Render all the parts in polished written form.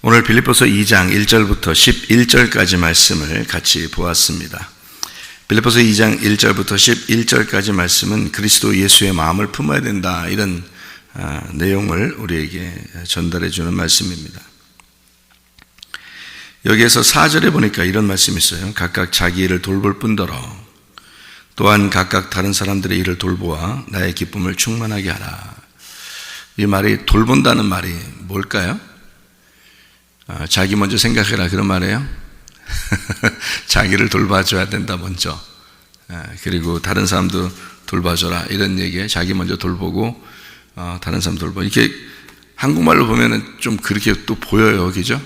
오늘 빌립보서 2장 1절부터 11절까지 말씀을 같이 보았습니다. 빌립보서 2장 1절부터 11절까지 말씀은 그리스도 예수의 마음을 품어야 된다, 이런 내용을 우리에게 전달해 주는 말씀입니다. 여기에서 4절에 보니까 이런 말씀이 있어요. 각각 자기 일을 돌볼 뿐더러 또한 각각 다른 사람들의 일을 돌보아 나의 기쁨을 충만하게 하라. 이 말이 돌본다는 말이 뭘까요? 자기 먼저 생각해라, 그런 말이에요. 자기를 돌봐줘야 된다 먼저. 그리고 다른 사람도 돌봐줘라, 이런 얘기에 자기 먼저 돌보고 다른 사람 돌보고. 이렇게 한국말로 보면은 좀 그렇게 또 보여요, 그죠?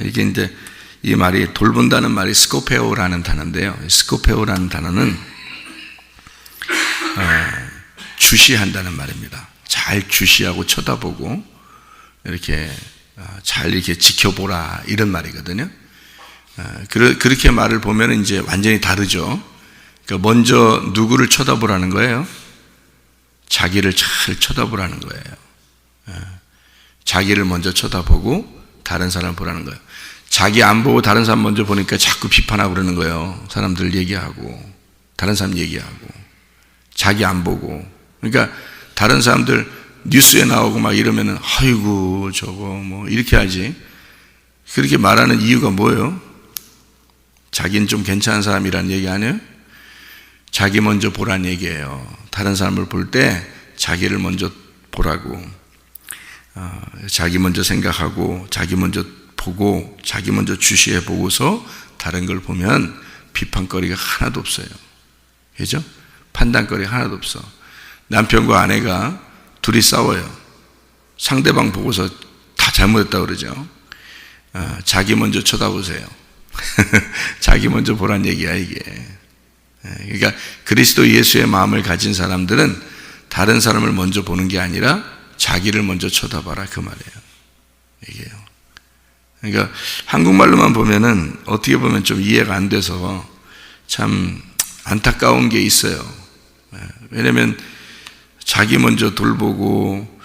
이게 이제 이 말이, 돌본다는 말이 스코페오라는 단어인데요. 스코페오라는 단어는 주시한다는 말입니다. 잘 주시하고 쳐다보고 이렇게 잘 이렇게 지켜보라, 이런 말이거든요. 그렇게 말을 보면 이제 완전히 다르죠. 그러니까 먼저 누구를 쳐다보라는 거예요? 자기를 잘 쳐다보라는 거예요. 자기를 먼저 쳐다보고 다른 사람을 보라는 거예요. 자기 안 보고 다른 사람 먼저 보니까 자꾸 비판하고 그러는 거예요. 사람들 얘기하고, 다른 사람 얘기하고, 자기 안 보고. 그러니까 다른 사람들 뉴스에 나오고 막 이러면은 아이고 저거 뭐 이렇게 하지. 그렇게 말하는 이유가 뭐예요? 자기는 좀 괜찮은 사람이라는 얘기 아니에요? 자기 먼저 보라는 얘기예요. 다른 사람을 볼 때 자기를 먼저 보라고. 자기 먼저 생각하고, 자기 먼저 보고, 자기 먼저 주시해 보고서 다른 걸 보면 비판거리가 하나도 없어요. 그죠? 판단거리가 하나도 없어. 남편과 아내가 둘이 싸워요. 상대방 보고서 다 잘못했다고 그러죠. 자기 먼저 쳐다보세요. 자기 먼저 보란 얘기야, 이게. 그러니까 그리스도 예수의 마음을 가진 사람들은 다른 사람을 먼저 보는 게 아니라 자기를 먼저 쳐다봐라, 그 말이에요. 이게요. 그러니까 한국말로만 보면은 어떻게 보면 좀 이해가 안 돼서 참 안타까운 게 있어요. 왜냐면 자기 먼저 돌보고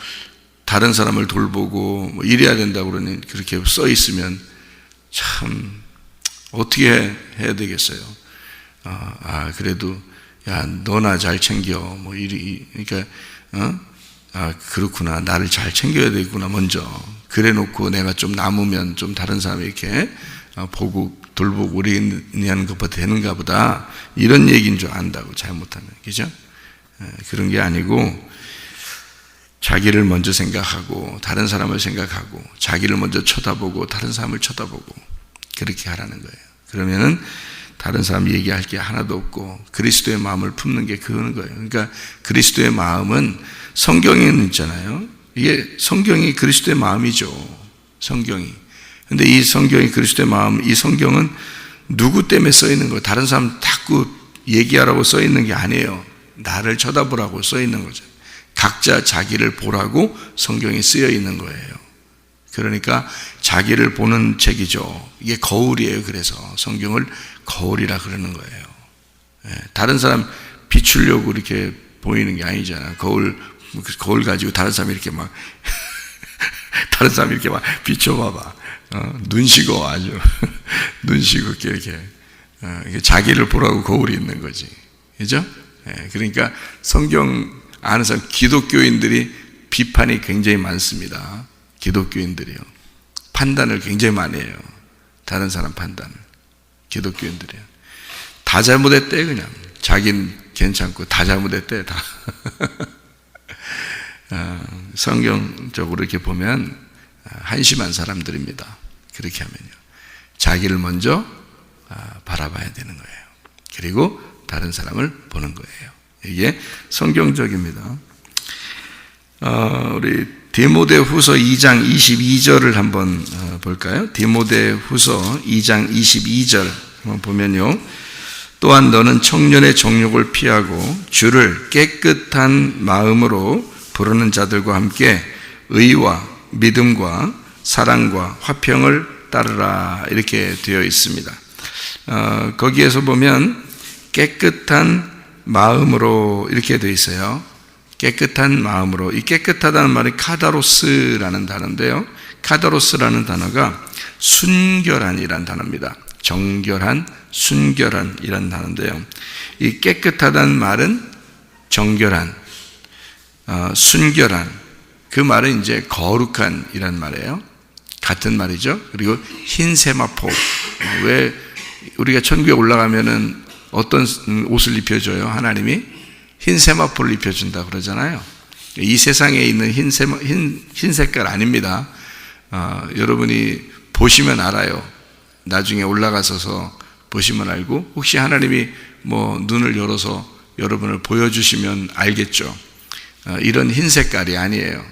다른 사람을 돌보고 뭐 이래야 된다고 그러니 그렇게 써 있으면 참 어떻게 해야 되겠어요. 그래도 야, 너나 잘 챙겨 뭐 그러니까 그렇구나, 나를 잘 챙겨야 되겠구나 먼저. 그래 놓고 내가 좀 남으면 좀 다른 사람 이렇게 보고 돌보고 우리냐는 것보다 되는가 보다, 이런 얘기인 줄 안다고, 잘못하면. 그죠? 그런 게 아니고 자기를 먼저 생각하고 다른 사람을 생각하고 자기를 먼저 쳐다보고 다른 사람을 쳐다보고 그렇게 하라는 거예요. 그러면은 다른 사람 얘기할 게 하나도 없고 그리스도의 마음을 품는 게 그거는 거예요. 그러니까 그리스도의 마음은, 성경에는 있잖아요. 이게 성경이 그리스도의 마음이죠. 성경이. 근데 이 성경이 그리스도의 마음, 이 성경은 누구 때문에 써 있는 거예요? 다른 사람 자꾸 얘기하라고 써 있는 게 아니에요. 나를 쳐다보라고 써 있는 거죠. 각자 자기를 보라고 성경이 쓰여 있는 거예요. 그러니까 자기를 보는 책이죠. 이게 거울이에요. 그래서 성경을 거울이라 그러는 거예요. 다른 사람 비추려고 이렇게 보이는 게 아니잖아. 거울 가지고 다른 사람 이렇게 막 다른 사람 이렇게 막 비춰봐봐. 눈 식어, 아주 눈 식어 이렇게. 자기를 보라고 거울이 있는 거지. 그죠? 그러니까 성경 아는 사람, 기독교인들이 비판이 굉장히 많습니다. 기독교인들이요. 판단을 굉장히 많이 해요. 다른 사람 판단을. 기독교인들이요. 다 잘못했대, 그냥. 자기는 괜찮고 다 잘못했대, 다. 성경적으로 이렇게 보면 한심한 사람들입니다. 그렇게 하면요. 자기를 먼저 바라봐야 되는 거예요. 그리고 다른 사람을 보는 거예요. 이게 성경적입니다. 우리 디모데후서 2장 22절을 한번 볼까요? 디모데후서 2장 22절 한번 보면요. 또한 너는 청년의 정욕을 피하고 주를 깨끗한 마음으로 부르는 자들과 함께 의와 믿음과 사랑과 화평을 따르라, 이렇게 되어 있습니다. 거기에서 보면 깨끗한 마음으로 이렇게 되어 있어요. 깨끗한 마음으로. 이 깨끗하다는 말이 카다로스라는 단어인데요. 카다로스라는 단어가 순결한이란 단어입니다. 정결한, 순결한이란 단어인데요. 이 깨끗하다는 말은 정결한, 순결한, 그 말은 이제 거룩한이란 말이에요. 같은 말이죠. 그리고 흰 세마포. 왜 우리가 천국에 올라가면은 어떤 옷을 입혀줘요? 하나님이 흰 세마포를 입혀준다 그러잖아요. 이 세상에 있는 흰 색깔 아닙니다. 여러분이 보시면 알아요. 나중에 올라가서서 보시면 알고, 혹시 하나님이 뭐 눈을 열어서 여러분을 보여주시면 알겠죠. 이런 흰 색깔이 아니에요.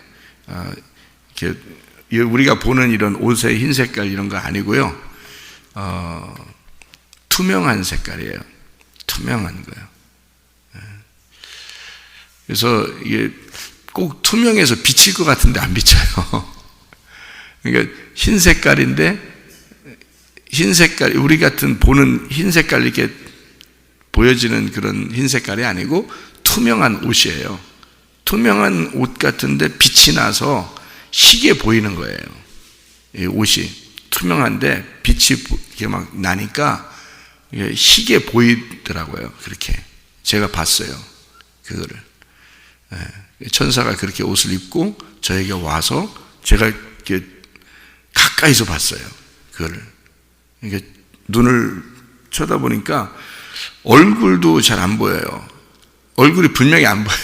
이렇게 우리가 보는 이런 옷의 흰 색깔 이런 거 아니고요. 투명한 색깔이에요. 투명한 거예요. 그래서 이게 꼭 투명해서 비칠 것 같은데 안 비쳐요. 그러니까 흰 색깔인데, 흰 색깔, 우리 같은 보는 흰 색깔 이렇게 보여지는 그런 흰 색깔이 아니고 투명한 옷이에요. 투명한 옷 같은데 빛이 나서 희게 보이는 거예요. 이 옷이 투명한데 빛이 이렇게 막 나니까 희게 보이더라고요. 그렇게 제가 봤어요. 그거를 천사가 그렇게 옷을 입고 저에게 와서 제가 이렇게 가까이서 봤어요. 그거를 이게 눈을 쳐다보니까 얼굴도 잘 안 보여요. 얼굴이 분명히 안 보여요.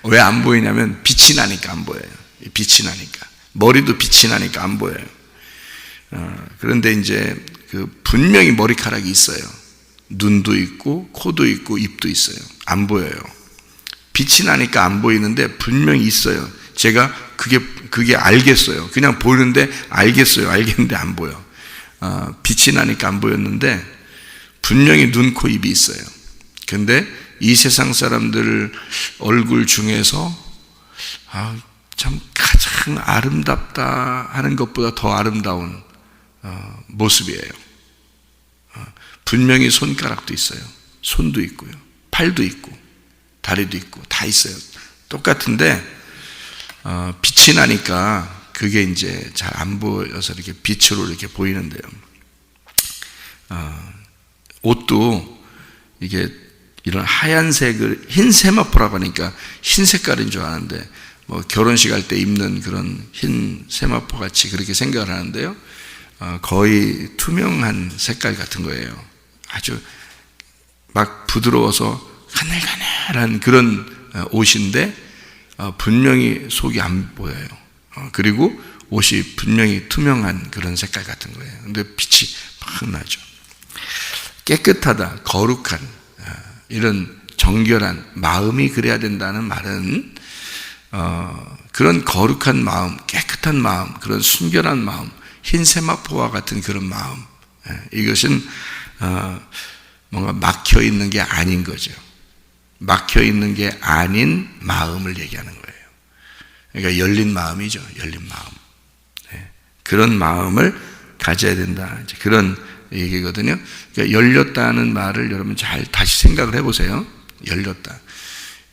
왜 안 보이냐면 빛이 나니까 안 보여요. 빛이 나니까. 머리도 빛이 나니까 안 보여요. 그런데 이제 그 분명히 머리카락이 있어요. 눈도 있고 코도 있고 입도 있어요. 안 보여요. 빛이 나니까 안 보이는데 분명히 있어요. 제가 그게 알겠어요. 그냥 보이는데 알겠어요. 알겠는데 안 보여. 빛이 나니까 안 보였는데 분명히 눈, 코, 입이 있어요. 근데 이 세상 사람들 얼굴 중에서 참 가장 아름답다 하는 것보다 더 아름다운 모습이에요. 분명히 손가락도 있어요. 손도 있고요. 팔도 있고 다리도 있고 다 있어요. 똑같은데 빛이 나니까 그게 이제 잘 안 보여서 이렇게 빛으로 이렇게 보이는데요. 옷도 이게 이런 하얀색을 흰 세마포라고 하니까 흰 색깔인 줄 아는데 뭐 결혼식 할 때 입는 그런 흰 세마포 같이 그렇게 생각을 하는데요. 거의 투명한 색깔 같은 거예요. 아주 막 부드러워서 가늘가늘한 그런 옷인데 분명히 속이 안 보여요. 그리고 옷이 분명히 투명한 그런 색깔 같은 거예요. 근데 빛이 막 나죠. 깨끗하다, 거룩한, 이런 정결한 마음이 그래야 된다는 말은 그런 거룩한 마음, 깨끗한 마음, 그런 순결한 마음, 흰 세마포와 같은 그런 마음, 이것은 뭔가 막혀 있는 게 아닌 거죠. 막혀 있는 게 아닌 마음을 얘기하는 거예요. 그러니까 열린 마음이죠. 열린 마음. 그런 마음을 가져야 된다. 그런 얘기거든요. 그러니까 열렸다는 말을 여러분 잘 다시 생각을 해보세요. 열렸다.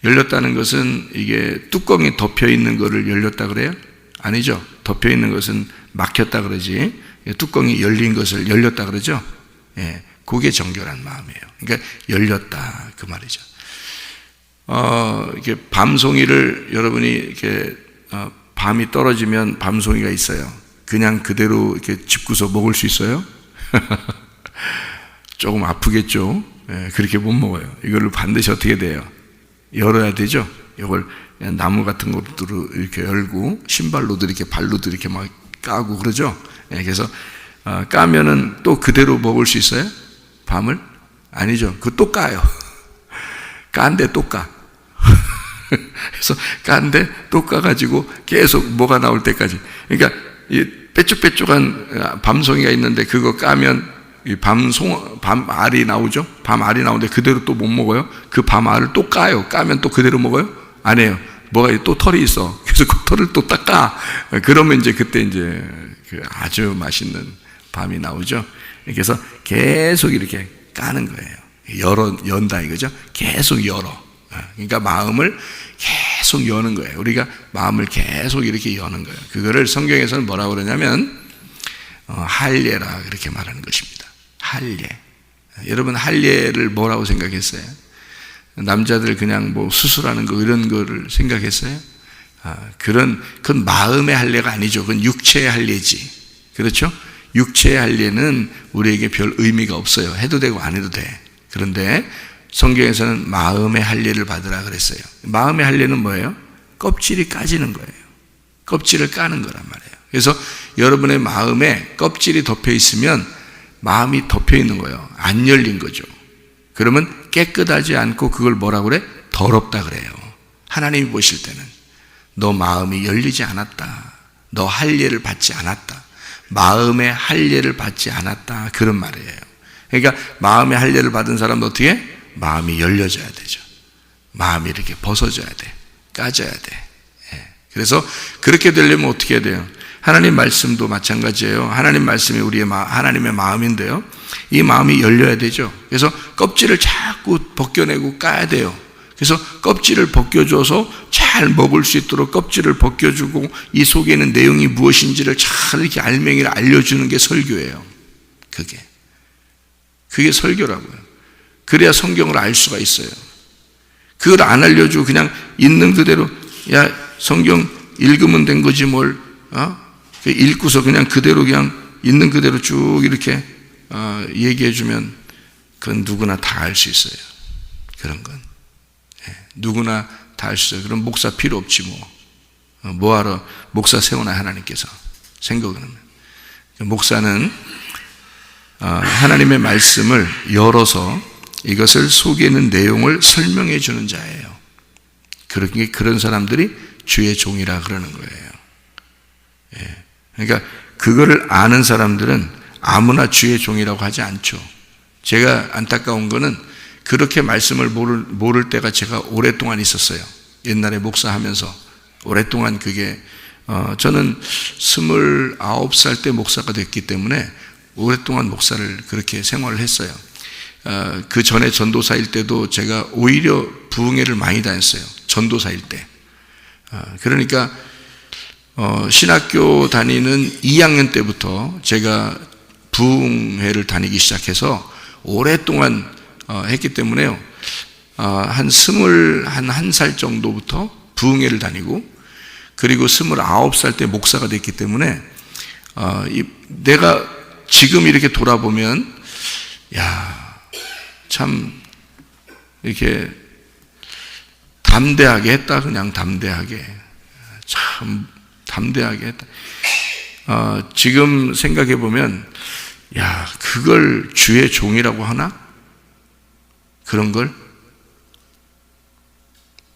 열렸다는 것은 이게 뚜껑이 덮여 있는 것을 열렸다 그래요? 아니죠. 덮여 있는 것은 막혔다 그러지. 뚜껑이 열린 것을 열렸다 그러죠. 예, 그게 정결한 마음이에요. 그러니까 열렸다 그 말이죠. 이렇게 밤송이를 여러분이 이렇게 밤이 떨어지면 밤송이가 있어요. 그냥 그대로 이렇게 짚고서 먹을 수 있어요? 조금 아프겠죠. 예, 그렇게 못 먹어요. 이거를 반드시 어떻게 돼요? 열어야 되죠. 이걸 나무 같은 것으로 이렇게 열고 신발로도 이렇게 발로도 이렇게 막 까고 그러죠. 예, 그래서 까면은 또 그대로 먹을 수 있어요? 밤을? 아니죠. 그거 또 까요. 깐데 또 까. 그래서 깐데 또 까가지고 계속 뭐가 나올 때까지. 그러니까 이 빼쭉빼쭉한 밤송이가 있는데 그거 까면 이 밤알이 나오죠. 밤알이 나오는데 그대로 또 못 먹어요. 그 밤알을 또 까요. 까면 또 그대로 먹어요? 안 해요. 뭐가 또 털이 있어. 그래서 그 털을 또 딱 까. 그러면 이제 그때 이제 그 아주 맛있는 밤이 나오죠. 그래서 계속 이렇게 까는 거예요. 연다 이거죠. 계속 열어. 그러니까 마음을 계속 여는 거예요. 우리가 마음을 계속 이렇게 여는 거예요. 그거를 성경에서는 뭐라고 그러냐면 할례라 그렇게 말하는 것입니다. 할례. 여러분 할례를 뭐라고 생각했어요? 남자들 그냥 뭐 수술하는 거 이런 거를 생각했어요? 그건 마음의 할례가 아니죠. 그건 육체의 할례지. 그렇죠? 육체의 할례는 우리에게 별 의미가 없어요. 해도 되고 안 해도 돼. 그런데 성경에서는 마음의 할례를 받으라 그랬어요. 마음의 할례는 뭐예요? 껍질이 까지는 거예요. 껍질을 까는 거란 말이에요. 그래서 여러분의 마음에 껍질이 덮여 있으면 마음이 덮여 있는 거예요. 안 열린 거죠. 그러면 깨끗하지 않고 그걸 뭐라고 그래? 더럽다 그래요. 하나님이 보실 때는 너 마음이 열리지 않았다. 너 할례를 받지 않았다. 마음의 할례를 받지 않았다. 그런 말이에요. 그러니까 마음의 할례를 받은 사람은 어떻게 해? 마음이 열려져야 되죠. 마음이 이렇게 벗어져야 돼. 까져야 돼. 그래서 그렇게 되려면 어떻게 해야 돼요? 하나님 말씀도 마찬가지예요. 하나님 말씀이 하나님의 마음인데요. 이 마음이 열려야 되죠. 그래서 껍질을 자꾸 벗겨내고 까야 돼요. 그래서 껍질을 벗겨줘서 잘 먹을 수 있도록 껍질을 벗겨주고 이 속에 있는 내용이 무엇인지를 잘 이렇게 알맹이를 알려주는 게 설교예요. 그게 설교라고요. 그래야 성경을 알 수가 있어요. 그걸 안 알려주고 그냥 있는 그대로 야 성경 읽으면 된 거지 뭘 읽고서 그냥 그대로 그냥 있는 그대로 쭉 이렇게 얘기해 주면 그건 누구나 다 알 수 있어요. 그런 건 누구나 다 알 수 있어요. 그럼 목사 필요 없지 뭐하러 목사 세우나 하나님께서 생각을 하면 목사는 하나님의 말씀을 열어서 이것을 속에 있는 내용을 설명해 주는 자예요. 그런 사람들이 주의 종이라 그러는 거예요. 그러니까 그거를 아는 사람들은 아무나 주의 종이라고 하지 않죠. 제가 안타까운 거는 그렇게 말씀을 모를 때가 제가 오랫동안 있었어요. 옛날에 목사하면서 오랫동안 저는 29살 때 목사가 됐기 때문에 오랫동안 목사를 그렇게 생활을 했어요. 그 전에 전도사일 때도 제가 오히려 부흥회를 많이 다녔어요. 전도사일 때. 그러니까 신학교 다니는 2학년 때부터 제가 부흥회를 다니기 시작해서 오랫동안 했기 때문에요. 한 21살 정도부터 부흥회를 다니고 그리고 29살 때 목사가 됐기 때문에 내가 지금 이렇게 돌아보면 참 이렇게 담대하게 했다. 그냥 담대하게 참 담대하게 했다. 지금 생각해 보면 그걸 주의 종이라고 하나? 그런 걸?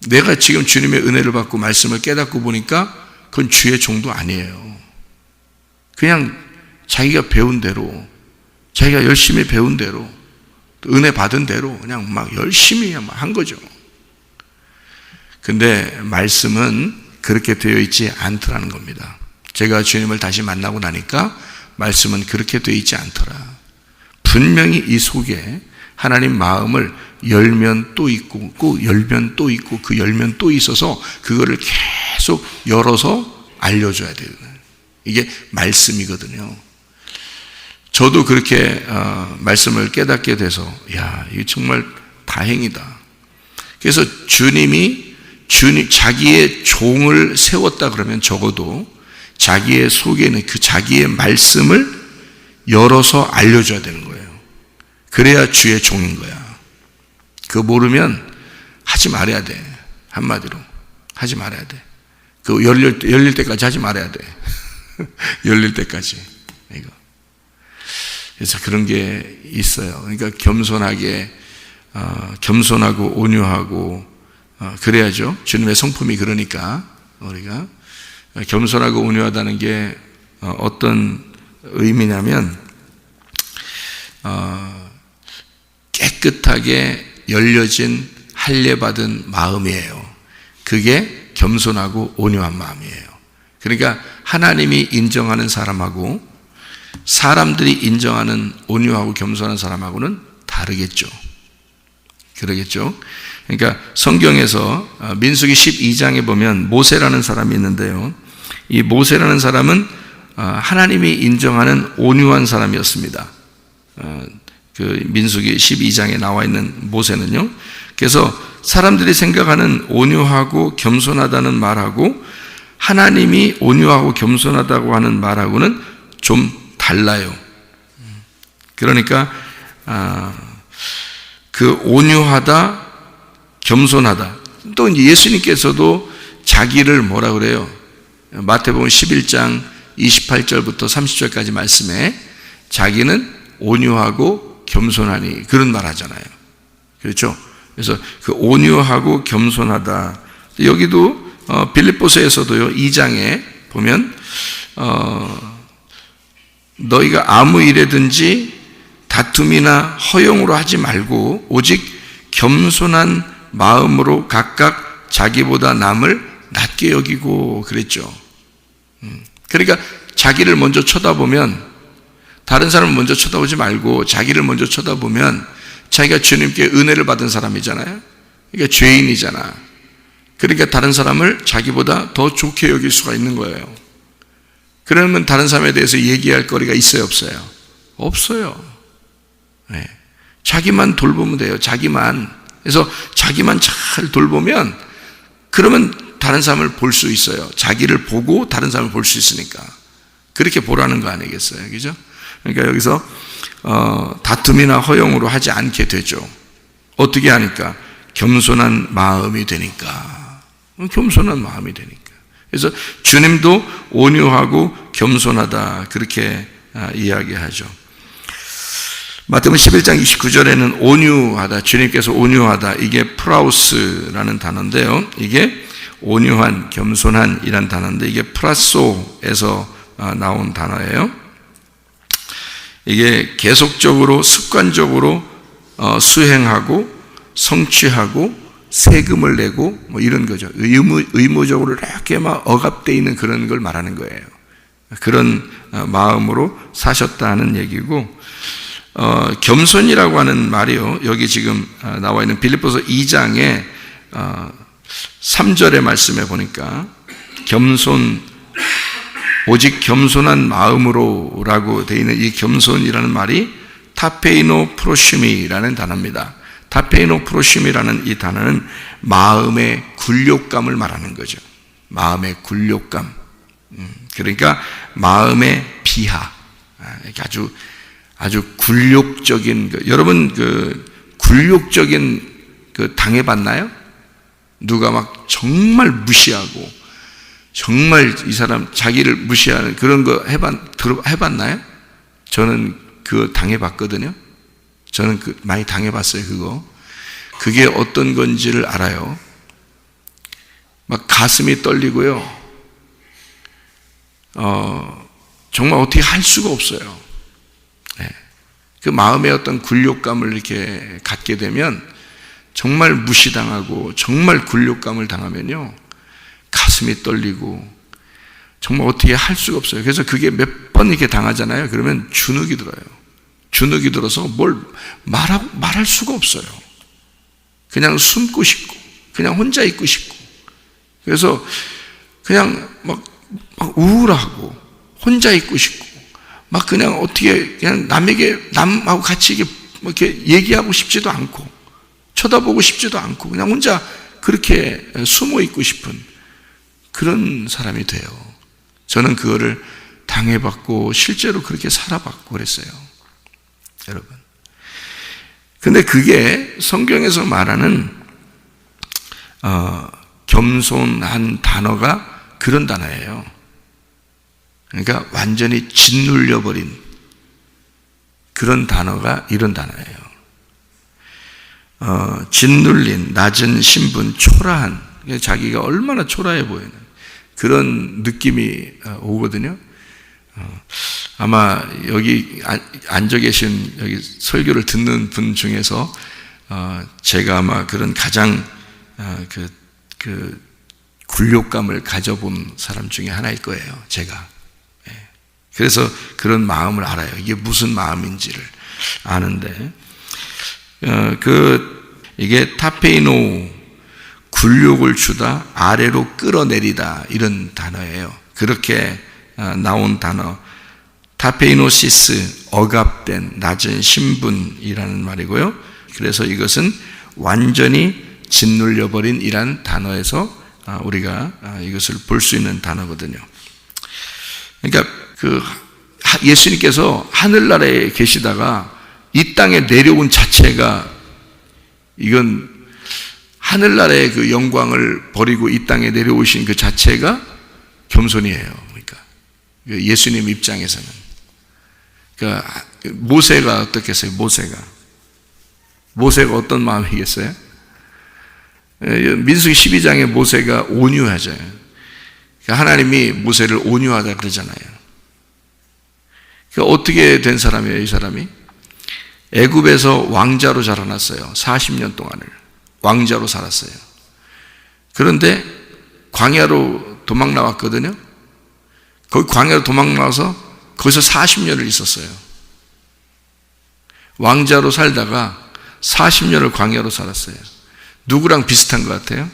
내가 지금 주님의 은혜를 받고 말씀을 깨닫고 보니까 그건 주의 종도 아니에요. 그냥 자기가 배운 대로 자기가 열심히 배운 대로 은혜 받은 대로 그냥 막 열심히 한 거죠. 근데 말씀은 그렇게 되어 있지 않더라는 겁니다. 제가 주님을 다시 만나고 나니까 말씀은 그렇게 되어 있지 않더라. 분명히 이 속에 하나님 마음을 열면 또 있고 꼭 열면 또 있고 그 열면 또 있어서 그거를 계속 열어서 알려줘야 돼요. 이게 말씀이거든요. 저도 그렇게 말씀을 깨닫게 돼서 이거 정말 다행이다. 그래서 주님이 자기의 종을 세웠다 그러면 적어도 자기의 속에 있는 그 자기의 말씀을 열어서 알려줘야 되는 거예요. 그래야 주의 종인 거야. 그거 모르면 하지 말아야 돼. 한마디로 하지 말아야 돼. 그 열릴 때까지 하지 말아야 돼. 열릴 때까지. 이거. 그래서 그런 게 있어요. 그러니까 겸손하고 온유하고 그래야죠. 주님의 성품이 그러니까 우리가 겸손하고 온유하다는 게 어떤 의미냐면 깨끗하게 열려진 할례받은 마음이에요. 그게 겸손하고 온유한 마음이에요. 그러니까 하나님이 인정하는 사람하고 사람들이 인정하는 온유하고 겸손한 사람하고는 다르겠죠. 그러겠죠. 그러니까 성경에서 민수기 12장에 보면 모세라는 사람이 있는데요. 이 모세라는 사람은 하나님이 인정하는 온유한 사람이었습니다. 그 민수기 12장에 나와 있는 모세는요. 그래서 사람들이 생각하는 온유하고 겸손하다는 말하고 하나님이 온유하고 겸손하다고 하는 말하고는 좀 달라요. 그러니까 그 온유하다, 겸손하다. 또 예수님께서도 자기를 뭐라 그래요? 마태복음 11장 28절부터 30절까지 말씀에 자기는 온유하고 겸손하니 그런 말 하잖아요. 그렇죠? 그래서 그 온유하고 겸손하다. 여기도 빌립보서에서도요 2장에 보면 너희가 아무 일에든지 다툼이나 허용으로 하지 말고 오직 겸손한 마음으로 각각 자기보다 남을 낮게 여기고 그랬죠. 그러니까 자기를 먼저 쳐다보면 다른 사람을 먼저 쳐다보지 말고 자기를 먼저 쳐다보면 자기가 주님께 은혜를 받은 사람이잖아요. 그러니까 죄인이잖아. 그러니까 다른 사람을 자기보다 더 좋게 여길 수가 있는 거예요. 그러면 다른 사람에 대해서 얘기할 거리가 있어요, 없어요? 없어요. 네. 자기만 돌보면 돼요. 자기만. 그래서 자기만 잘 돌보면 그러면 다른 사람을 볼 수 있어요. 자기를 보고 다른 사람을 볼 수 있으니까. 그렇게 보라는 거 아니겠어요? 그죠? 그러니까 여기서 다툼이나 허용으로 하지 않게 되죠. 어떻게 하니까? 겸손한 마음이 되니까. 겸손한 마음이 되니까. 그래서 주님도 온유하고 겸손하다 그렇게 이야기하죠. 마태복음 11장 29절에는 온유하다, 주님께서 온유하다, 이게 프라우스라는 단어인데요. 이게 온유한, 겸손한 이란 단어인데 이게 프라소에서 나온 단어예요. 이게 계속적으로 습관적으로 수행하고 성취하고 세금을 내고 뭐 이런 거죠. 의무적으로 이렇게 막 억압되어 있는 그런 걸 말하는 거예요. 그런 마음으로 사셨다는 얘기고, 겸손이라고 하는 말이요. 여기 지금 나와 있는 빌립보서 2장에 3절의 말씀에 보니까 오직 겸손한 마음으로라고 되어 있는 이 겸손이라는 말이 타페이노 프로시미라는 단어입니다. 타페이노 프로시미라는 이 단어는 마음의 굴욕감을 말하는 거죠. 마음의 굴욕감. 그러니까 마음의 비하. 이렇게 아주 굴욕적인 여러분 굴욕적인 당해봤나요? 누가 막 정말 무시하고 정말 이 사람 자기를 무시하는 그런 거 해봤나요? 저는 그거 당해봤거든요. 저는 많이 당해봤어요. 그게 어떤 건지를 알아요. 막 가슴이 떨리고요. 정말 어떻게 할 수가 없어요. 네. 그 마음의 어떤 굴욕감을 이렇게 갖게 되면 정말 무시당하고 정말 굴욕감을 당하면요 가슴이 떨리고 정말 어떻게 할 수가 없어요. 그래서 그게 몇 번 이렇게 당하잖아요. 그러면 주눅이 들어요. 주눅이 들어서 뭘 말할 수가 없어요. 그냥 숨고 싶고 그냥 혼자 있고 싶고 그래서 그냥 막 우울하고 혼자 있고 싶고 막 그냥 어떻게 그냥 남하고 같이 이렇게 얘기하고 싶지도 않고 쳐다보고 싶지도 않고 그냥 혼자 그렇게 숨어 있고 싶은 그런 사람이 돼요. 저는 그거를 당해봤고 실제로 그렇게 살아봤고 그랬어요. 여러분. 근데 그게 성경에서 말하는 겸손한 단어가 그런 단어예요. 그러니까 완전히 짓눌려버린 그런 단어가 이런 단어예요. 짓눌린, 낮은 신분, 초라한, 자기가 얼마나 초라해 보이는 그런 느낌이 오거든요. 아마 여기 앉아 계신 여기 설교를 듣는 분 중에서 제가 아마 그런 가장 그 굴욕감을 가져본 사람 중에 하나일 거예요. 제가. 그래서 그런 마음을 알아요. 이게 무슨 마음인지를 아는데 이게 타페이노, 굴욕을 주다, 아래로 끌어내리다, 이런 단어예요. 그렇게 나온 단어. 타페이노시스, 억압된, 낮은 신분이라는 말이고요. 그래서 이것은 완전히 짓눌려버린 이란 단어에서 우리가 이것을 볼 수 있는 단어거든요. 그러니까 예수님께서 하늘나라에 계시다가 이 땅에 내려온 자체가, 이건 하늘나라의 그 영광을 버리고 이 땅에 내려오신 그 자체가 겸손이에요. 그러니까 예수님 입장에서는. 그러니까 모세가 어떻겠어요? 모세가 어떤 마음이겠어요? 민수기 12장에 모세가 온유하죠. 그러니까 하나님이 모세를 온유하다 그러잖아요. 그러니까 어떻게 된 사람이에요, 이 사람이? 애굽에서 왕자로 자라났어요. 40년 동안을 왕자로 살았어요. 그런데 광야로 도망 나왔거든요. 거기 광야로 도망 나와서 거기서 40년을 있었어요. 왕자로 살다가 40년을 광야로 살았어요. 누구랑 비슷한 것 같아요?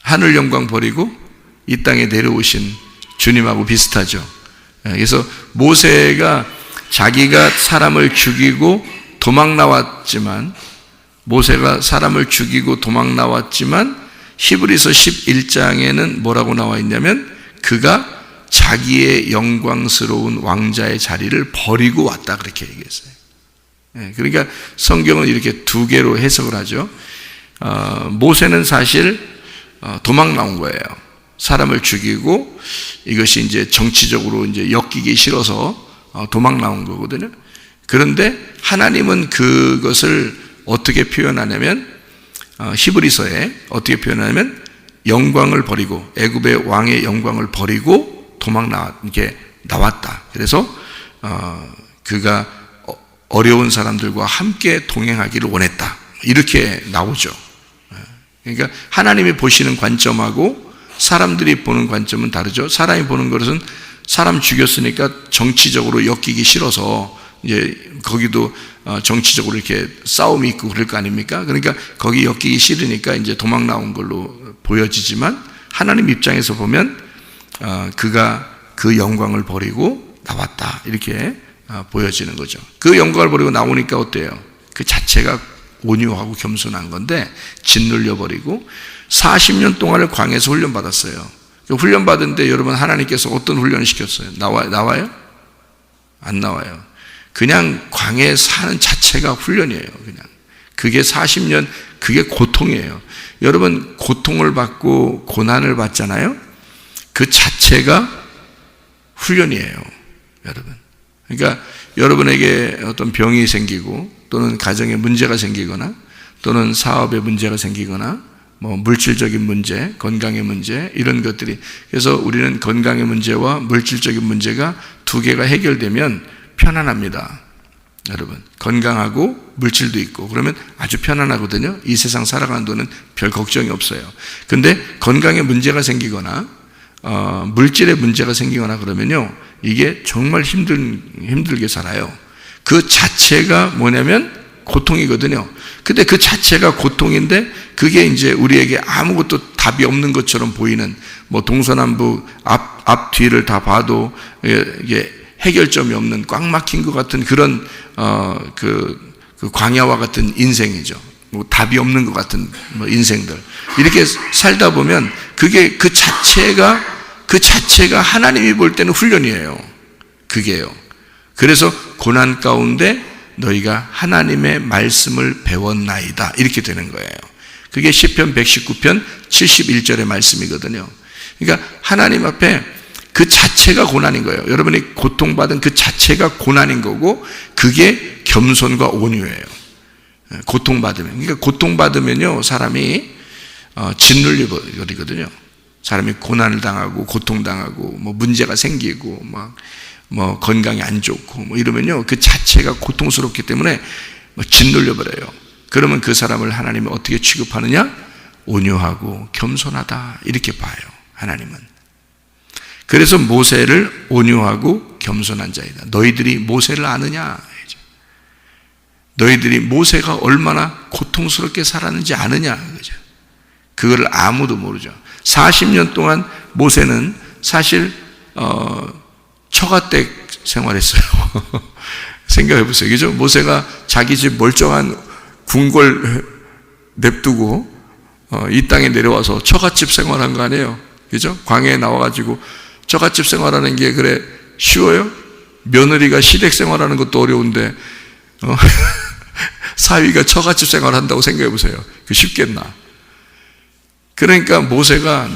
하늘 영광 버리고 이 땅에 내려오신 주님하고 비슷하죠. 그래서 모세가 자기가 사람을 죽이고 도망 나왔지만, 히브리서 11장에는 뭐라고 나와 있냐면, 그가 자기의 영광스러운 왕자의 자리를 버리고 왔다, 그렇게 얘기했어요. 그러니까 성경은 이렇게 두 개로 해석을 하죠. 모세는 사실 도망 나온 거예요. 사람을 죽이고 이것이 이제 정치적으로 이제 엮이기 싫어서 도망 나온 거거든요. 그런데 하나님은 그것을 어떻게 표현하냐면, 히브리서에 어떻게 표현하냐면, 영광을 버리고, 애굽의 왕의 영광을 버리고 이렇게 나왔다. 그래서 그가 어려운 사람들과 함께 동행하기를 원했다, 이렇게 나오죠. 그러니까 하나님이 보시는 관점하고 사람들이 보는 관점은 다르죠. 사람이 보는 것은 사람 죽였으니까 정치적으로 엮이기 싫어서 이제 거기도 정치적으로 이렇게 싸움이 있고 그럴 거 아닙니까? 그러니까 거기 엮이기 싫으니까 이제 도망 나온 걸로 보여지지만, 하나님 입장에서 보면 그가 그 영광을 버리고 나왔다, 이렇게 보여지는 거죠. 그 영광을 버리고 나오니까 어때요? 그 자체가 온유하고 겸손한 건데 짓눌려 버리고 40년 동안을 광야에서 훈련받았어요. 훈련받은데 여러분, 하나님께서 어떤 훈련을 시켰어요? 나와요? 안 나와요. 그냥 광야에 사는 자체가 훈련이에요. 그냥 그게 40년, 그게 고통이에요. 여러분, 고통을 받고 고난을 받잖아요. 그 자체가 훈련이에요, 여러분. 그러니까 여러분에게 어떤 병이 생기고, 또는 가정에 문제가 생기거나, 또는 사업에 문제가 생기거나, 뭐 물질적인 문제, 건강의 문제, 이런 것들이, 그래서 우리는 건강의 문제와 물질적인 문제가 두 개가 해결되면 편안합니다. 여러분, 건강하고 물질도 있고 그러면 아주 편안하거든요. 이 세상 살아가는 동안은 별 걱정이 없어요. 근데 건강에 문제가 생기거나 물질에 문제가 생기거나 그러면요, 이게 정말 힘들게 살아요. 그 자체가 뭐냐면 고통이거든요. 근데 그 자체가 고통인데, 그게 이제 우리에게 아무것도 답이 없는 것처럼 보이는, 뭐 동서남북 앞뒤를 다 봐도 이게 해결점이 없는, 꽉 막힌 것 같은 그런 그 광야와 같은 인생이죠. 뭐 답이 없는 것 같은 뭐 인생들, 이렇게 살다 보면 그게 그 자체가 하나님이 볼 때는 훈련이에요. 그게요. 그래서 고난 가운데 너희가 하나님의 말씀을 배웠나이다, 이렇게 되는 거예요. 그게 시편 119편 71절의 말씀이거든요. 그러니까 하나님 앞에 그 자체가 고난인 거예요. 여러분이 고통받은 그 자체가 고난인 거고, 그게 겸손과 온유예요. 고통받으면. 그러니까 고통받으면요, 사람이 짓눌려 버리거든요. 사람이 고난을 당하고 고통당하고 뭐 문제가 생기고 뭐 건강이 안 좋고 뭐 이러면요, 그 자체가 고통스럽기 때문에 짓눌려 버려요. 그러면 그 사람을 하나님이 어떻게 취급하느냐? 온유하고 겸손하다, 이렇게 봐요, 하나님은. 그래서 모세를 온유하고 겸손한 자이다. 너희들이 모세를 아느냐? 너희들이 모세가 얼마나 고통스럽게 살았는지 아느냐, 그죠? 그거를 아무도 모르죠. 40년 동안 모세는 사실 처가댁 생활했어요. 생각해 보세요, 그죠? 모세가 자기 집 멀쩡한 궁궐 냅두고 이 땅에 내려와서 처갓집 생활한 거 아니에요, 그죠? 광야에 나와가지고 처갓집 생활하는 게 그래 쉬워요? 며느리가 시댁 생활하는 것도 어려운데 사위가 처갓집 생활한다고 생각해 보세요. 그 쉽겠나? 그러니까 모세가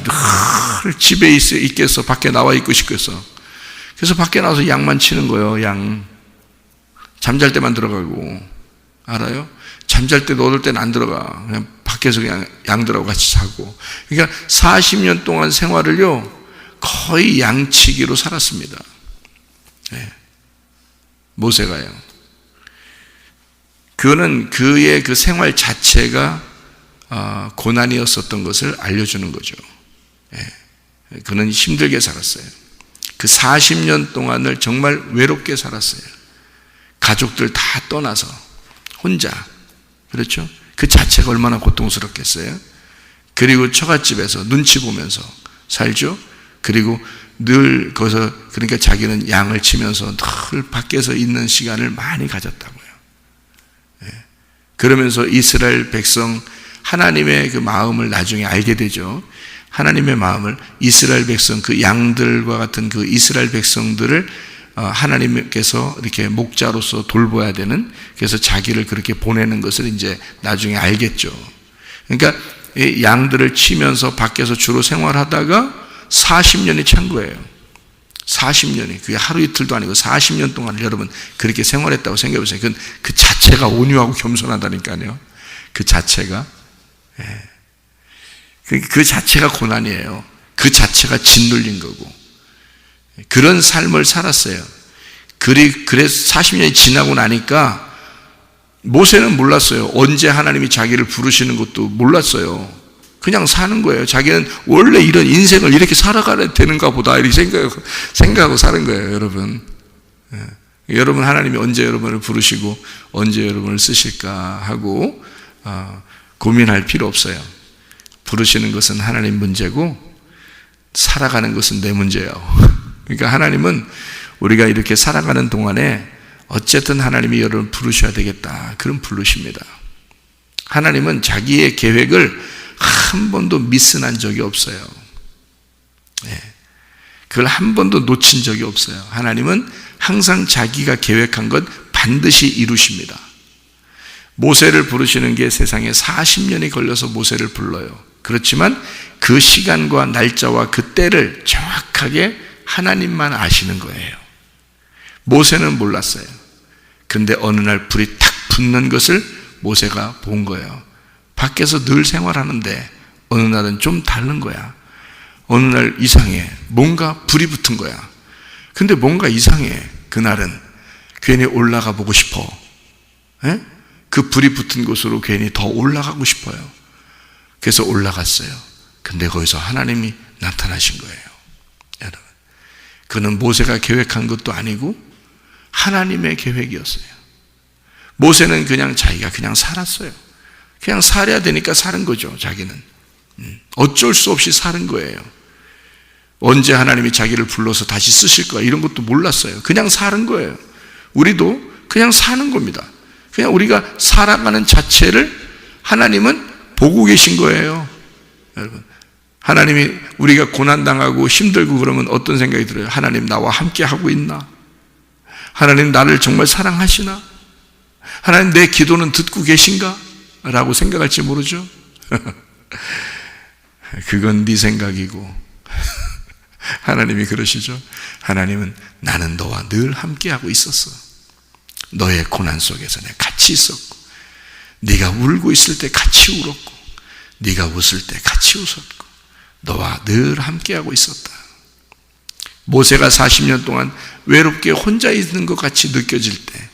늘 집에 있겠어, 밖에 나와 있고 싶겠어. 그래서 밖에 나와서 양만 치는 거예요. 양 잠잘 때만 들어가고, 알아요? 잠잘 때 넣을 때는 안 들어가. 그냥 밖에서 그냥 양들하고 같이 자고. 그러니까 40년 동안 생활을요 거의 양치기로 살았습니다. 네. 모세가요. 그거는 그의 그 생활 자체가 고난이었었던 것을 알려주는 거죠. 네. 그는 힘들게 살았어요. 그 40년 동안을 정말 외롭게 살았어요. 가족들 다 떠나서 혼자. 그렇죠? 그 자체가 얼마나 고통스럽겠어요. 그리고 처갓집에서 눈치 보면서 살죠. 그리고 늘 거기서, 그러니까 자기는 양을 치면서 늘 밖에서 있는 시간을 많이 가졌다고요. 예. 그러면서 이스라엘 백성, 하나님의 그 마음을 나중에 알게 되죠. 하나님의 마음을, 이스라엘 백성, 그 양들과 같은 그 이스라엘 백성들을 하나님께서 이렇게 목자로서 돌봐야 되는, 그래서 자기를 그렇게 보내는 것을 이제 나중에 알겠죠. 그러니까 이 양들을 치면서 밖에서 주로 생활하다가 40년이 찬 거예요. 40년이. 그게 하루 이틀도 아니고 40년 동안 여러분 그렇게 생활했다고 생각해 보세요. 그 자체가 온유하고 겸손하다니까요. 그 자체가. 예. 그 자체가 고난이에요. 그 자체가 짓눌린 거고. 그런 삶을 살았어요. 그래서 40년이 지나고 나니까 모세는 몰랐어요. 언제 하나님이 자기를 부르시는 것도 몰랐어요. 그냥 사는 거예요. 자기는 원래 이런 인생을 이렇게 살아가야 되는가 보다, 이렇게 생각하고 사는 거예요, 여러분. 예. 여러분, 하나님이 언제 여러분을 부르시고 언제 여러분을 쓰실까 하고 고민할 필요 없어요. 부르시는 것은 하나님 문제고 살아가는 것은 내 문제예요. 그러니까 하나님은 우리가 이렇게 살아가는 동안에 어쨌든 하나님이 여러분을 부르셔야 되겠다, 그런 부르십니다. 하나님은 자기의 계획을 한 번도 미스난 적이 없어요. 네. 그걸 한 번도 놓친 적이 없어요. 하나님은 항상 자기가 계획한 것 반드시 이루십니다. 모세를 부르시는 게 세상에 40년이 걸려서 모세를 불러요. 그렇지만 그 시간과 날짜와 그 때를 정확하게 하나님만 아시는 거예요. 모세는 몰랐어요. 그런데 어느 날 불이 탁 붙는 것을 모세가 본 거예요. 밖에서 늘 생활하는데 어느 날은 좀 다른 거야. 어느 날 이상해. 뭔가 불이 붙은 거야. 근데 뭔가 이상해. 그날은 괜히 올라가 보고 싶어. 에? 그 불이 붙은 곳으로 괜히 더 올라가고 싶어요. 그래서 올라갔어요. 근데 거기서 하나님이 나타나신 거예요. 여러분, 그는 모세가 계획한 것도 아니고 하나님의 계획이었어요. 모세는 그냥 자기가 그냥 살았어요. 그냥 살아야 되니까 사는 거죠, 자기는. 어쩔 수 없이 사는 거예요. 언제 하나님이 자기를 불러서 다시 쓰실 거야, 이런 것도 몰랐어요. 그냥 사는 거예요. 우리도 그냥 사는 겁니다. 그냥 우리가 살아가는 자체를 하나님은 보고 계신 거예요. 여러분, 하나님이 우리가 고난당하고 힘들고 그러면 어떤 생각이 들어요? 하나님 나와 함께 하고 있나? 하나님 나를 정말 사랑하시나? 하나님 내 기도는 듣고 계신가? 라고 생각할지 모르죠. 그건 네 생각이고 하나님이 그러시죠. 하나님은 나는 너와 늘 함께하고 있었어. 너의 고난 속에서 내가 같이 있었고, 네가 울고 있을 때 같이 울었고, 네가 웃을 때 같이 웃었고, 너와 늘 함께하고 있었다. 모세가 40년 동안 외롭게 혼자 있는 것 같이 느껴질 때,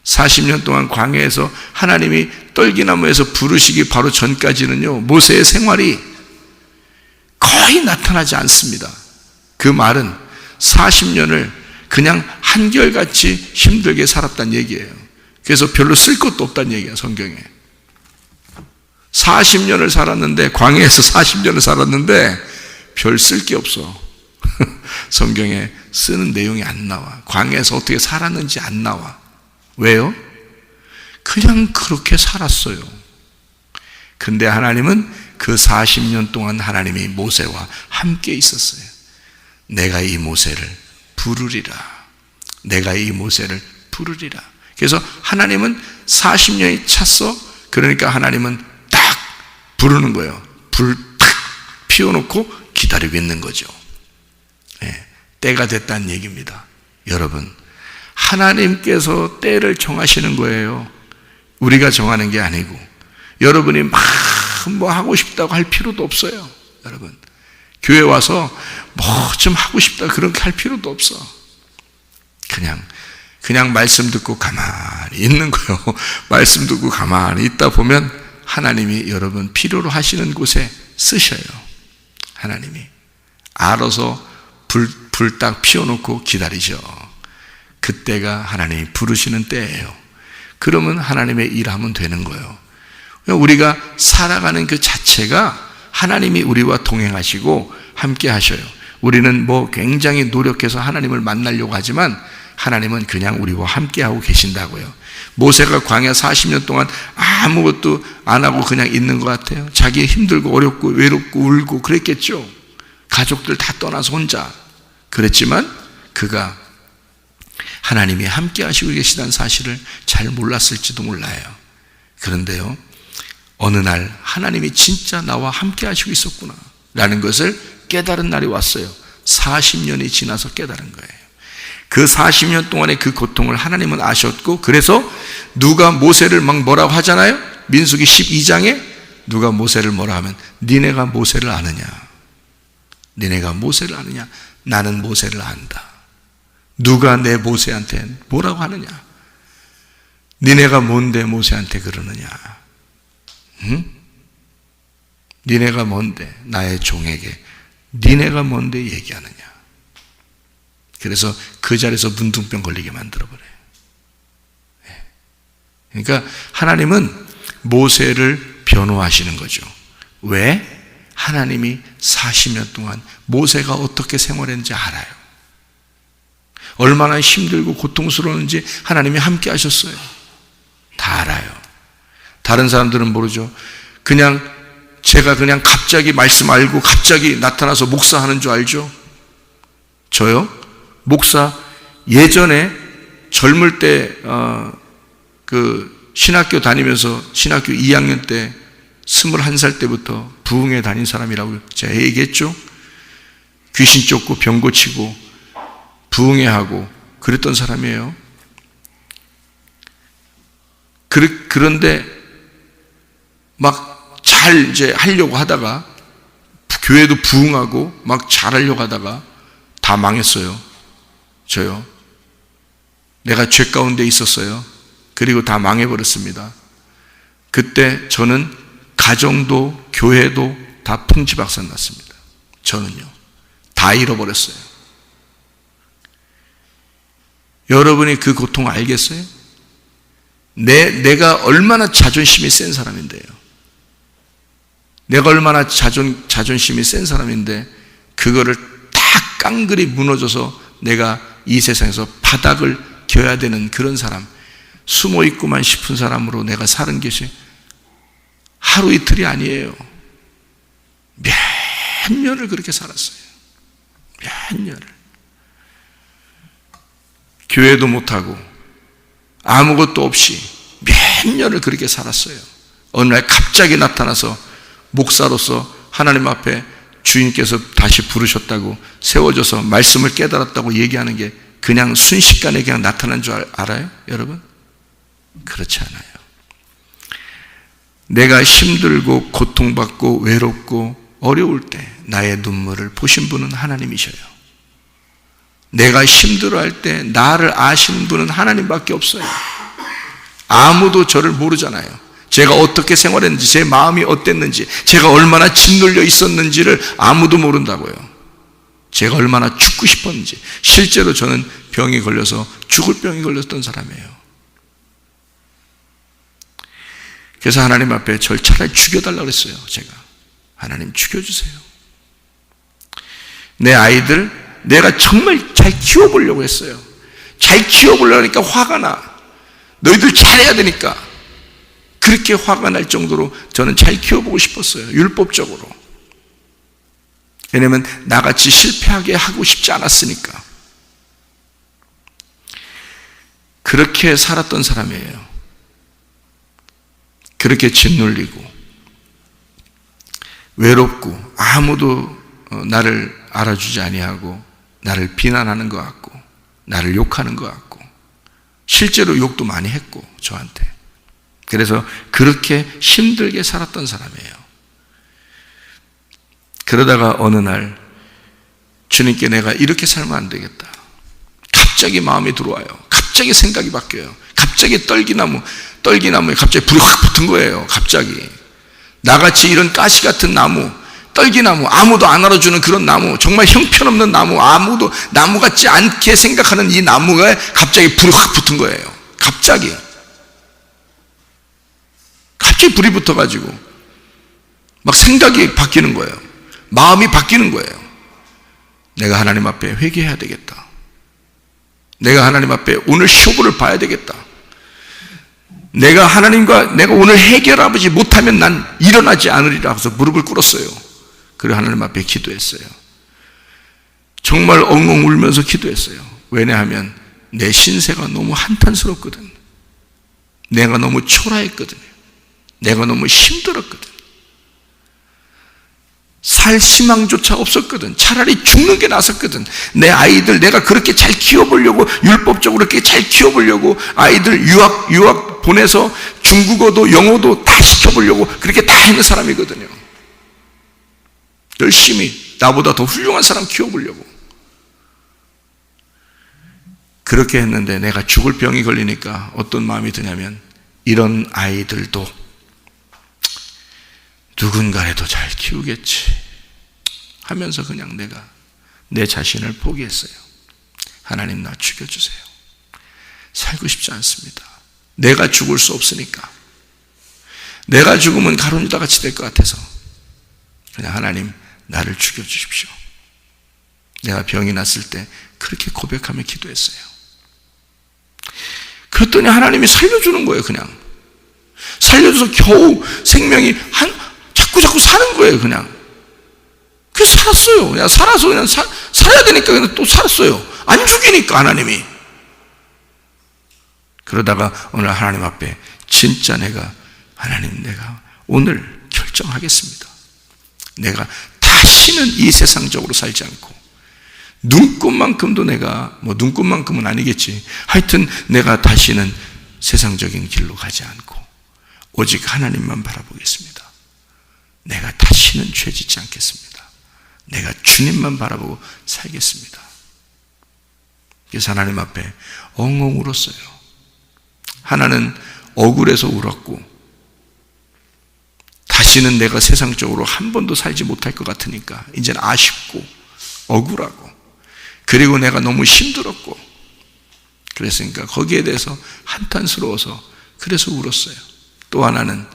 40년 동안 광야에서 하나님이 떨기나무에서 부르시기 바로 전까지는요, 모세의 생활이 거의 나타나지 않습니다. 그 말은 40년을 그냥 한결같이 힘들게 살았다는 얘기예요. 그래서 별로 쓸 것도 없다는 얘기야, 성경에. 40년을 살았는데, 광야에서 40년을 살았는데 별 쓸 게 없어. 성경에 쓰는 내용이 안 나와. 광야에서 어떻게 살았는지 안 나와. 왜요? 그냥 그렇게 살았어요. 근데 하나님은 그 40년 동안 하나님이 모세와 함께 있었어요. 내가 이 모세를 부르리라. 내가 이 모세를 부르리라. 그래서 하나님은 40년이 찼어. 그러니까 하나님은 딱 부르는 거예요. 불 탁 피워놓고 기다리고 있는 거죠. 네, 때가 됐다는 얘기입니다. 여러분, 하나님께서 때를 정하시는 거예요. 우리가 정하는 게 아니고. 여러분이 막 뭐 하고 싶다고 할 필요도 없어요. 여러분, 교회 와서 뭐 좀 하고 싶다 그렇게 할 필요도 없어. 그냥 말씀 듣고 가만히 있는 거예요. 말씀 듣고 가만히 있다 보면 하나님이 여러분 필요로 하시는 곳에 쓰셔요. 하나님이 알아서 불 딱 피워놓고 기다리죠. 그때가 하나님이 부르시는 때예요. 그러면 하나님의 일하면 되는 거예요. 우리가 살아가는 그 자체가 하나님이 우리와 동행하시고 함께 하셔요. 우리는 뭐 굉장히 노력해서 하나님을 만나려고 하지만 하나님은 그냥 우리와 함께하고 계신다고요. 모세가 광야 40년 동안 아무것도 안 하고 그냥 있는 것 같아요. 자기 힘들고 어렵고 외롭고 울고 그랬겠죠. 가족들 다 떠나서 혼자 그랬지만 그가 하나님이 함께 하시고 계시다는 사실을 잘 몰랐을지도 몰라요. 그런데요, 어느 날 하나님이 진짜 나와 함께 하시고 있었구나 라는 것을 깨달은 날이 왔어요. 40년이 지나서 깨달은 거예요. 그 40년 동안의 그 고통을 하나님은 아셨고, 그래서 누가 모세를 막 뭐라고 하잖아요. 민수기 12장에 누가 모세를 뭐라 하면 니네가 모세를 아느냐, 니네가 모세를 아느냐, 나는 모세를 안다. 누가 내 모세한테 뭐라고 하느냐, 니네가 뭔데 모세한테 그러느냐, 응? 니네가 뭔데 나의 종에게 니네가 뭔데 얘기하느냐. 그래서 그 자리에서 문둥병 걸리게 만들어버려요. 그러니까 하나님은 모세를 변호하시는 거죠. 왜? 하나님이 40년 동안 모세가 어떻게 생활했는지 알아요. 얼마나 힘들고 고통스러웠는지 하나님이 함께 하셨어요. 다 알아요. 다른 사람들은 모르죠. 제가 그냥 갑자기 말씀 알고 갑자기 나타나서 목사하는 줄 알죠? 저요? 목사 예전에 젊을 때 그 신학교 다니면서 신학교 2학년 때 21살 때부터 부흥회 다닌 사람이라고 제가 얘기했죠. 귀신 쫓고 병 고치고 부흥회 하고 그랬던 사람이에요. 그런데 막 잘 이제 하려고 하다가 교회도 부흥하고 막 잘하려고 하다가 다 망했어요. 저요. 내가 죄 가운데 있었어요. 그리고 다 망해버렸습니다. 그때 저는 가정도 교회도 다 풍지박산 났습니다. 저는요. 다 잃어버렸어요. 여러분이 그 고통 알겠어요? 내가 얼마나 자존심이 센 사람인데요. 내가 얼마나 자존심이 센 사람인데 그거를 딱 깡그리 무너져서 내가 이 세상에서 바닥을 겨야 되는 그런 사람, 숨어 있고만 싶은 사람으로 내가 사는 것이 하루 이틀이 아니에요. 몇 년을 그렇게 살았어요. 몇 년을. 교회도 못하고 아무것도 없이 몇 년을 그렇게 살았어요. 어느 날 갑자기 나타나서 목사로서 하나님 앞에 주인께서 다시 부르셨다고 세워져서 말씀을 깨달았다고 얘기하는 게 그냥 순식간에 그냥 나타난 줄 알아요? 여러분? 그렇지 않아요. 내가 힘들고 고통받고 외롭고 어려울 때 나의 눈물을 보신 분은 하나님이셔요. 내가 힘들어할 때 나를 아시는 분은 하나님밖에 없어요. 아무도 저를 모르잖아요. 제가 어떻게 생활했는지, 제 마음이 어땠는지, 제가 얼마나 짓눌려 있었는지를 아무도 모른다고요. 제가 얼마나 죽고 싶었는지. 실제로 저는 병이 걸려서 죽을 병이 걸렸던 사람이에요. 그래서 하나님 앞에 절 차라리 죽여달라고 그랬어요. 제가 하나님 죽여주세요. 내 아이들 내가 정말 잘 키워보려고 했어요. 잘 키워보려고 하니까 화가 나. 너희들 잘해야 되니까. 그렇게 화가 날 정도로 저는 잘 키워보고 싶었어요. 율법적으로. 왜냐하면 나같이 실패하게 하고 싶지 않았으니까. 그렇게 살았던 사람이에요. 그렇게 짓눌리고 외롭고 아무도 나를 알아주지 아니하고 나를 비난하는 것 같고 나를 욕하는 것 같고 실제로 욕도 많이 했고 저한테. 그래서 그렇게 힘들게 살았던 사람이에요. 그러다가 어느 날 주님께 내가 이렇게 살면 안 되겠다. 갑자기 마음이 들어와요. 갑자기 생각이 바뀌어요. 갑자기 떨기나무에 갑자기 불이 확 붙은 거예요. 갑자기. 나같이 이런 가시 같은 나무, 떨기나무, 아무도 안 알아주는 그런 나무, 정말 형편없는 나무, 아무도 나무 같지 않게 생각하는 이 나무가 갑자기 불이 확 붙은 거예요. 갑자기 불이 붙어가지고 막 생각이 바뀌는 거예요. 마음이 바뀌는 거예요. 내가 하나님 앞에 회개해야 되겠다. 내가 하나님 앞에 오늘 쇼부를 봐야 되겠다. 내가 하나님과 내가 오늘 해결하지 못하면 난 일어나지 않으리라 해서 무릎을 꿇었어요. 그리고 하나님 앞에 기도했어요. 정말 엉엉 울면서 기도했어요. 왜냐하면 내 신세가 너무 한탄스럽거든. 내가 너무 초라했거든요. 내가 너무 힘들었거든. 살 희망조차 없었거든. 차라리 죽는 게 나았거든. 내 아이들 내가 그렇게 잘 키워보려고, 율법적으로 그렇게 잘 키워보려고 아이들 유학 보내서 중국어도 영어도 다 시켜보려고 그렇게 다 했는 사람이거든요. 열심히 나보다 더 훌륭한 사람 키워보려고 그렇게 했는데 내가 죽을 병이 걸리니까 어떤 마음이 드냐면 이런 아이들도 누군가라도 잘 키우겠지 하면서 그냥 내가 내 자신을 포기했어요. 하나님 나 죽여주세요. 살고 싶지 않습니다. 내가 죽을 수 없으니까. 내가 죽으면 가룟유다 같이 될 것 같아서 그냥 하나님 나를 죽여주십시오. 내가 병이 났을 때 그렇게 고백하며 기도했어요. 그랬더니 하나님이 살려주는 거예요. 그냥 살려줘서 겨우 생명이 자꾸 사는 거예요. 그냥 그래서 살았어요. 그냥 살아서 그냥 살아야 되니까 그냥 또 살았어요. 안 죽이니까 하나님이. 그러다가 오늘 하나님 앞에 진짜 하나님 내가 오늘 결정하겠습니다. 내가 다시는 이 세상적으로 살지 않고 눈꽃만큼도 내가 눈꽃만큼은 아니겠지. 하여튼 내가 다시는 세상적인 길로 가지 않고 오직 하나님만 바라보겠습니다. 내가 다시는 죄 짓지 않겠습니다. 내가 주님만 바라보고 살겠습니다. 그래서 하나님 앞에 엉엉 울었어요. 하나는 억울해서 울었고 다시는 내가 세상적으로 한 번도 살지 못할 것 같으니까 이제는 아쉽고 억울하고 그리고 내가 너무 힘들었고 그랬으니까 거기에 대해서 한탄스러워서 그래서 울었어요. 또 하나는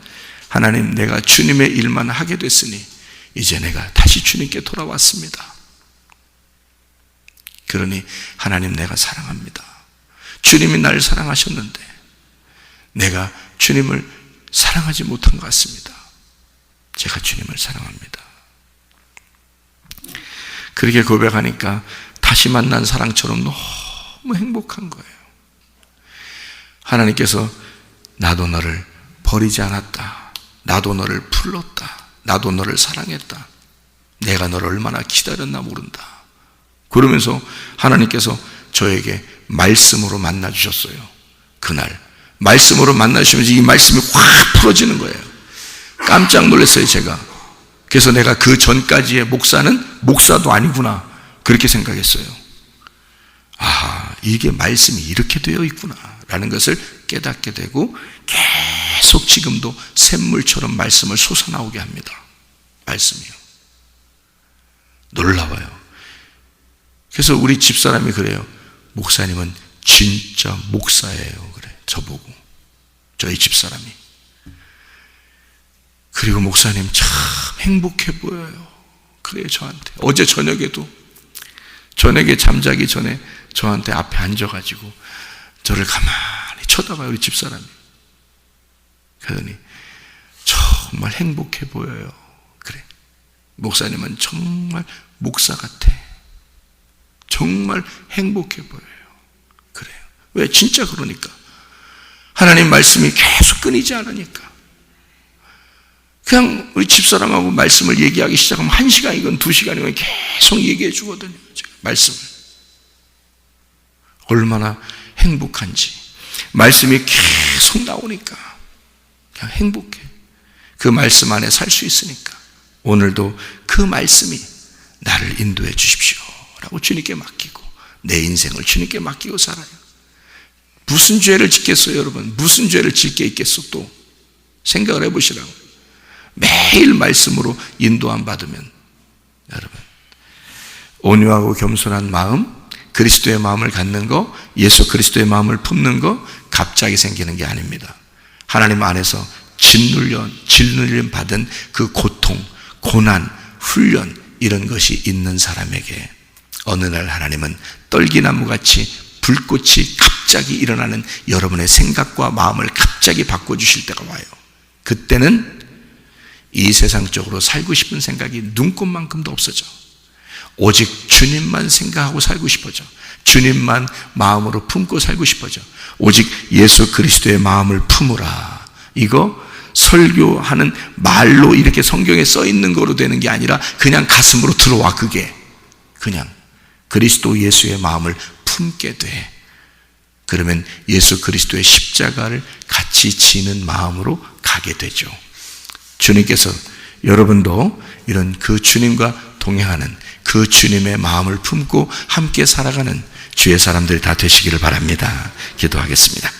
하나님 내가 주님의 일만 하게 됐으니 이제 내가 다시 주님께 돌아왔습니다. 그러니 하나님 내가 사랑합니다. 주님이 나를 사랑하셨는데 내가 주님을 사랑하지 못한 것 같습니다. 제가 주님을 사랑합니다. 그렇게 고백하니까 다시 만난 사랑처럼 너무 행복한 거예요. 하나님께서 나도 너를 버리지 않았다. 나도 너를 불렀다. 나도 너를 사랑했다. 내가 너를 얼마나 기다렸나 모른다. 그러면서 하나님께서 저에게 말씀으로 만나주셨어요. 그날 말씀으로 만나주시면서 이 말씀이 확 풀어지는 거예요. 깜짝 놀랐어요 제가. 그래서 내가 그 전까지의 목사는 목사도 아니구나 그렇게 생각했어요. 아, 이게 말씀이 이렇게 되어 있구나 라는 것을 깨닫게 되고 계속 지금도 샘물처럼 말씀을 솟아나오게 합니다. 말씀이요. 놀라워요. 그래서 우리 집사람이 그래요. 목사님은 진짜 목사예요. 그래. 저보고. 저희 집사람이. 그리고 목사님 참 행복해 보여요. 그래요, 저한테. 어제 저녁에 잠자기 전에 저한테 앞에 앉아가지고 저를 가만히 쳐다봐요, 우리 집사람이. 그러더니 정말 행복해 보여요. 그래. 목사님은 정말 목사 같아. 정말 행복해 보여요. 그래요. 왜? 진짜 그러니까. 하나님 말씀이 계속 끊이지 않으니까. 그냥 우리 집사람하고 말씀을 얘기하기 시작하면 1시간이건 2시간이건 계속 얘기해 주거든요. 말씀을. 얼마나 행복한지. 말씀이 계속 나오니까 그냥 행복해. 그 말씀 안에 살 수 있으니까 오늘도 그 말씀이 나를 인도해 주십시오 라고 주님께 맡기고 내 인생을 주님께 맡기고 살아요. 무슨 죄를 짓겠어요, 여러분? 무슨 죄를 짓 게 있겠어? 또 생각을 해보시라고. 매일 말씀으로 인도함 받으면 여러분, 온유하고 겸손한 마음, 그리스도의 마음을 갖는 거, 예수 그리스도의 마음을 품는 거 갑자기 생기는 게 아닙니다. 하나님 안에서 짓눌림 받은 그 고통, 고난, 훈련 이런 것이 있는 사람에게 어느 날 하나님은 떨기나무같이 불꽃이 갑자기 일어나는 여러분의 생각과 마음을 갑자기 바꿔주실 때가 와요. 그때는 이 세상적으로 살고 싶은 생각이 눈꽃만큼도 없어져. 오직 주님만 생각하고 살고 싶어져. 주님만 마음으로 품고 살고 싶어져. 오직 예수 그리스도의 마음을 품으라. 이거 설교하는 말로 이렇게 성경에 써 있는 거로 되는 게 아니라 그냥 가슴으로 들어와. 그게 그냥 그리스도 예수의 마음을 품게 돼. 그러면 예수 그리스도의 십자가를 같이 지는 마음으로 가게 되죠. 주님께서 여러분도 이런 그 주님과 동행하는 그 주님의 마음을 품고 함께 살아가는 주의 사람들 다 되시기를 바랍니다. 기도하겠습니다.